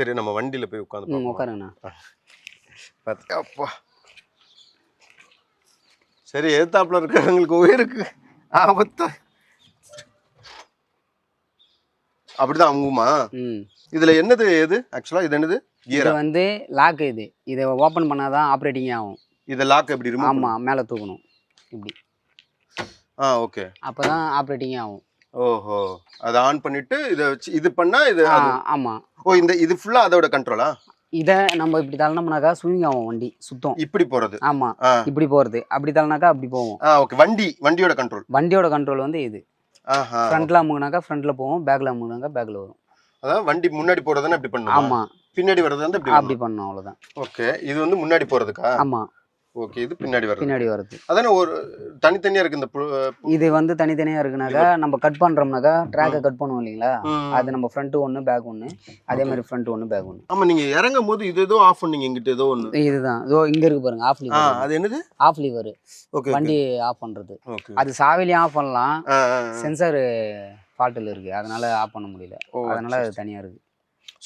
சரி நம்ம வண்டியில போய் உட்காந்து உட்காருங்கண்ணா. அப்பா சரி, எதிர்த்தாப்புல இருக்கிறவங்களுக்கு உயிருக்கு ஆபத்து. அப்படிதான் அங்குமா? இதுல என்னது எது ஆக்சுவலா? இது என்னது? இது வந்து லாக். இதை ஓபன் பண்ணாதான் ஆப்ரேட்டிங் ஆகும். இத லாக் எப்படி ரிமூவ்? ஆமா, மேல தூக்கணும் இப்படி. ஓகே. அப்பதான் ஆப்ரேட்டிங் ஆகும். ஓஹோ, அத ஆன் பண்ணிட்டு இத வச்சு இது பண்ணா இது. ஆமா. இது ஃபுல்லா அதோட கண்ட்ரோலா? இத நம்ம இப்படி தள்ளனோம்னாக்கா ஸ்விங் ஆகும், வண்டி சுத்தம். இப்படி போறது? ஆமா, இப்படி போறது. அப்படி தள்ளனாக்கா அப்படி போகும். ஓகே. வண்டியோட கண்ட்ரோல். வண்டியோட கண்ட்ரோல் வந்து இது. ஃப்ரண்ட்ல அமுக்குனாக்கா ஃப்ரண்ட்ல போகும், பேக்ல அமுக்குனாக்கா பேக்ல வரும். அதான் வண்டி முன்னாடி போறதுன்னா இப்படி பண்ணணும். ஆமா. பின்னாடி வர்றது வந்து அப்படி பண்ணணும், அவ்வளவுதான். ஓகே. இது வந்து முன்னாடி போறதுக்கா? ஆமா. ஓகே. இது பின்னாடி வருது. அதானே ஒரு தனித்தனியா இருக்கு இந்த. இது வந்து தனித்தனியா இருக்குனாக்கா நம்ம கட் பண்றோம்னாக்கா ட்ராக்கை கட் பண்ணுவோம் இல்லீங்களா? அது நம்ம ஃப்ரண்ட் ஒன்னு பேக் ஒன்னு, அதே மாதிரி ஃப்ரண்ட் ஒன்னு பேக் ஒன்னு. ஆமா, நீங்க இறங்கும் போது இது ஏதோ ஆஃப் பண்ணீங்க இங்கிட்ட ஏதோ ஒன்னு. இதுதான் இதோ இங்க இருக்கு பாருங்க, ஆஃப் லிவர். அது என்னது? Off lever. ஓகே. வண்டி ஆஃப் பண்றது. அது சாவிலையும் ஆஃப் பண்ணலாம், சென்சார் ஃபால்ட்ல இருக்கு, அதனால ஆஃப் பண்ண முடியல. அதனால அது தனியா இருக்கு.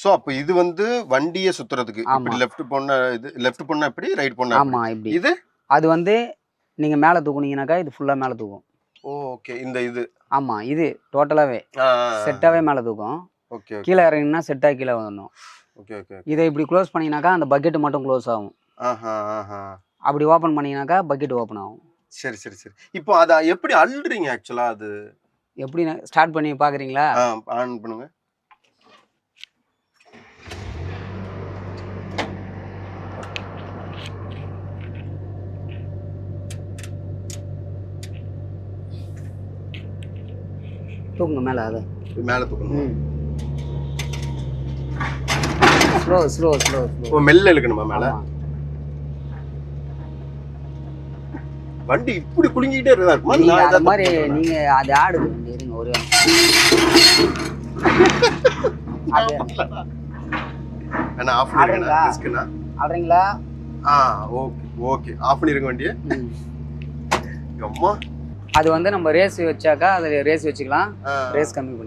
சோ அப்ப இது வந்து வண்டியை சுத்துறதுக்கு இப்படி லெஃப்ட் போனா இது, லெஃப்ட் போனா இப்படி, ரைட் போனா ஆமா இப்படி. இது அது வந்து நீங்க மேல தூக்குனீங்கனாக்கா இது ஃபுல்லா மேல தூக்கும். ஓகே. இந்த இது. ஆமா, இது டோட்டலாவே செட்டாவே மேல தூக்கும். ஓகே. கீழ இறங்கினா செட்டா கீழ வரணும். Okay okay. இதை இப்படி க்ளோஸ் பண்ணீங்கனாக்கா அந்த பக்கெட் மட்டும் க்ளோஸ் ஆகும். அப்படி ஓபன் பண்ணீங்கனாக்கா பக்கெட் ஓபன் ஆகும். சரி சரி சரி. இப்போ அத எப்படி அள்ளுறீங்க ஆக்சுவலா? அது எப்படி ஸ்டார்ட் பண்ணி பாக்குறீங்களா? ஆன் பண்ணுங்க. தூக்குங்க மேல. அத மேல தூக்கணும். Slow slow slow. ஓ, மெல்ல இழுக்கணுமா மேல? வண்டி இப்படி குலுங்கிட்டே இருக்குமா? அந்த மாதிரி நீங்க அது ஆடுது வண்டி. இருங்க ஒரு انا ஆஃப் பண்ணிருக்கேனா? ரிஸ்க்னா ஆடுறீங்களா? Okay okay. ஆஃப் பண்ணிருங்க வண்டியை. அம்மா, அது வந்து நம்ம ரேஸ் வச்சாக்கா அதுல ரேஸ் வச்சுக்கலாம், ரேஸ் கம்மி பண்ணி